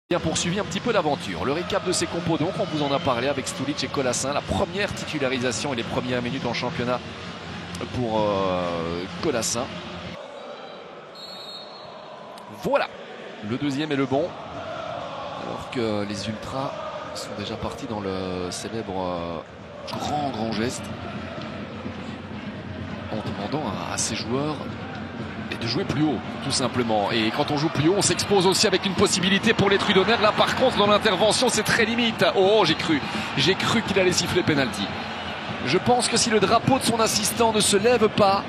Bien poursuivi un petit peu l'aventure. Le récap de ces compos, donc on vous en a parlé avec Stulic et Kolassin. La première titularisation et les premières minutes en championnat pour Kolassin. Voilà, le deuxième est le bon. Alors que les Ultras sont déjà partis dans le célèbre grand geste en demandant à ces joueurs de jouer plus haut, tout simplement. Et quand on joue plus haut, on s'expose aussi avec une possibilité pour les Trudonnaires. Là, par contre, dans l'intervention, c'est très limite. Oh, j'ai cru qu'il allait siffler penalty. Je pense que si le drapeau de son assistant ne se lève pas,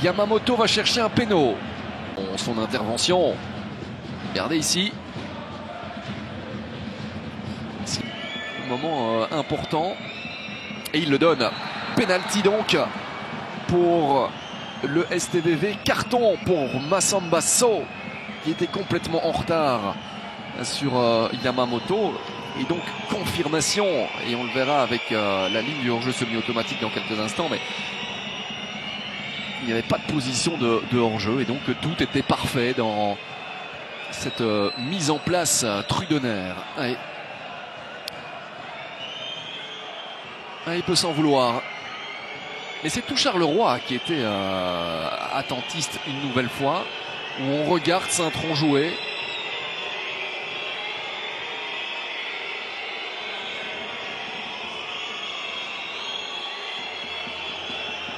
Yamamoto va chercher un péno. Son intervention, regardez ici. C'est un moment important. Et il le donne. Penalty donc pour le STVV. Carton pour Massamba So, qui était complètement en retard sur Yamamoto. Et donc confirmation, et on le verra avec la ligne du hors-jeu semi-automatique dans quelques instants, mais il n'y avait pas de position de hors-jeu, et donc tout était parfait dans cette mise en place Trudonnaire. Allez. Il peut s'en vouloir. Mais c'est tout Charleroi qui était attentiste une nouvelle fois, où on regarde Saint-Tron jouer.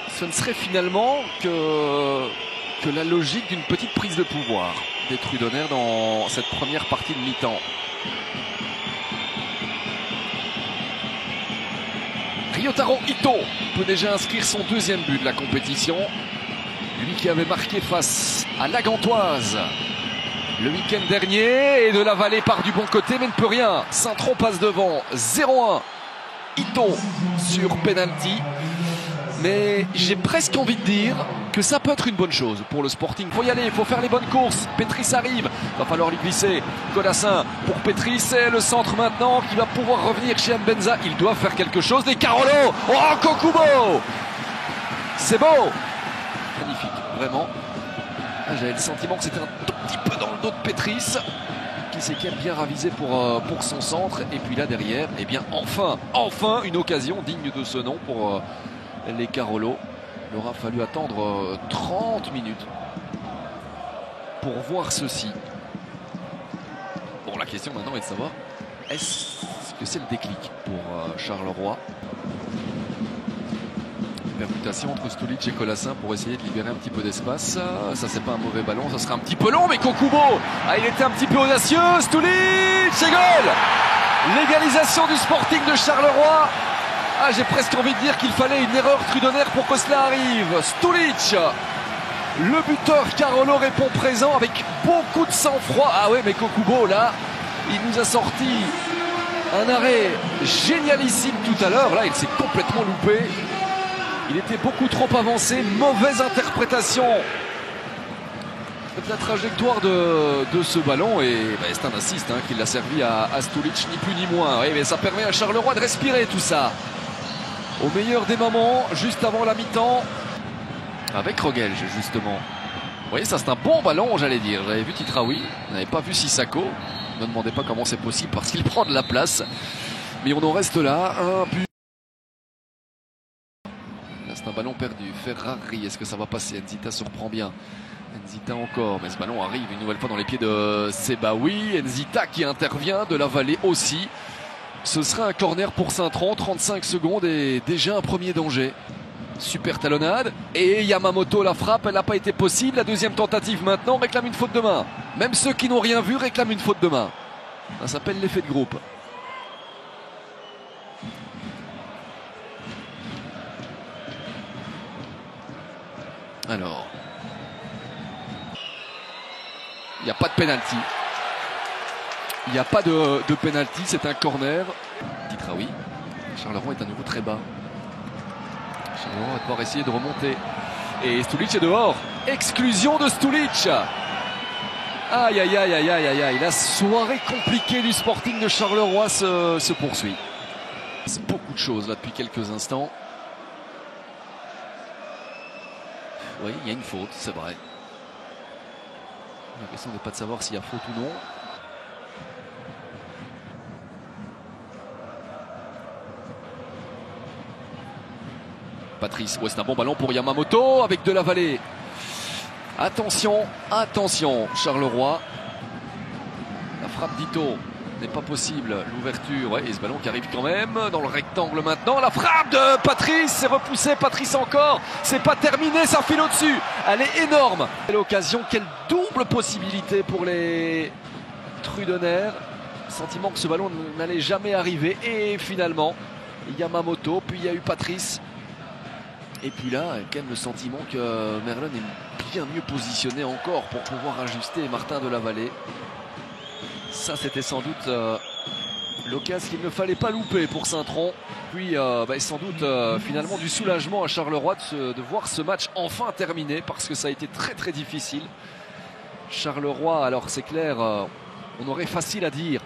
Ce ne serait finalement que la logique d'une petite prise de pouvoir des Trudonnaires dans cette première partie de mi-temps. Ryotaro Ito peut déjà inscrire son deuxième but de la compétition. Lui qui avait marqué face à la Gantoise le week-end dernier. Et de la Vallée part du bon côté mais ne peut rien. Saint-Tron passe devant 0-1. Ito sur penalty. Mais j'ai presque envie de dire que ça peut être une bonne chose pour le Sporting. Il faut y aller, il faut faire les bonnes courses. Petris arrive, va falloir lui glisser. Kolassin pour Petris, c'est le centre maintenant qui va pouvoir revenir chez Mbenza. Il doit faire quelque chose. Des Carolo, oh Kokubo, c'est beau, magnifique, vraiment. J'avais le sentiment que c'était un tout petit peu dans le dos de Petris, qui s'est quand même bien ravisé pour son centre. Et puis là derrière, eh bien enfin une occasion digne de ce nom pour les Carolo. Il aura fallu attendre 30 minutes pour voir ceci. Bon, la question maintenant est de savoir, est-ce que c'est le déclic pour Charleroi? Permutation entre Stulic et Kolassin pour essayer de libérer un petit peu d'espace. Ça, c'est pas un mauvais ballon, ça sera un petit peu long, mais Kokubo, il était un petit peu audacieux. Stulic, c'est goal! L'égalisation du Sporting de Charleroi. J'ai presque envie de dire qu'il fallait une erreur Trudonnaire pour que cela arrive. Stulic, le buteur Carolo répond présent avec beaucoup de sang-froid. Ah ouais, mais Kokubo, là, il nous a sorti un arrêt génialissime tout à l'heure. Là, il s'est complètement loupé. Il était beaucoup trop avancé. Mauvaise interprétation de la trajectoire de ce ballon. Et c'est un assist qui l'a servi à Stulic, ni plus ni moins. Oui, mais ça permet à Charleroi de respirer tout ça. Au meilleur des moments, juste avant la mi-temps, avec Rogelj, justement. Vous voyez, ça c'est un bon ballon, j'allais dire. J'avais vu Titraoui, on n'avait pas vu Sissako. Ne demandez pas comment c'est possible parce qu'il prend de la place. Mais on en reste là, un but. Là, c'est un ballon perdu. Ferrari, est-ce que ça va passer? Nzita surprend bien. Nzita encore, mais ce ballon arrive une nouvelle fois dans les pieds de Sebaoui. Nzita qui intervient, de la Vallée aussi. Ce sera un corner pour Saint-Tron, 35 secondes et déjà un premier danger. Super talonnade. Et Yamamoto la frappe, elle n'a pas été possible. La deuxième tentative maintenant réclame une faute de main. Même ceux qui n'ont rien vu réclament une faute de main. Ça s'appelle l'effet de groupe. Alors, il n'y a pas de pénalty. Il n'y a pas de pénalty, c'est un corner. Titraoui. Charleroi est à nouveau très bas. Charleroi va devoir essayer de remonter. Et Stulic est dehors. Exclusion de Stulic. Aïe aïe aïe aïe aïe aïe aïe. La soirée compliquée du Sporting de Charleroi se poursuit. C'est beaucoup de choses là depuis quelques instants. Oui, il y a une faute, c'est vrai. La question n'est pas de savoir s'il y a faute ou non. Patrice. Ouais, c'est un bon ballon pour Yamamoto avec de la vallée. Attention, attention, Charleroi. La frappe d'Ito n'est pas possible. L'ouverture, ouais, et ce ballon qui arrive quand même dans le rectangle maintenant. La frappe de Patrice, c'est repoussé. Patrice encore. C'est pas terminé, ça file au-dessus. Elle est énorme. Quelle occasion, quelle double possibilité pour les Trudener. Sentiment que ce ballon n'allait jamais arriver. Et finalement, Yamamoto, puis il y a eu Patrice. Et puis là, quand même le sentiment que Merlin est bien mieux positionné encore pour pouvoir ajuster Martin de la Vallée. Ça, c'était sans doute l'occasion qu'il ne fallait pas louper pour Saint-Tron. Puis sans doute finalement du soulagement à Charleroi de voir ce match enfin terminé, parce que ça a été très très difficile. Charleroi, alors c'est clair, on aurait facile à dire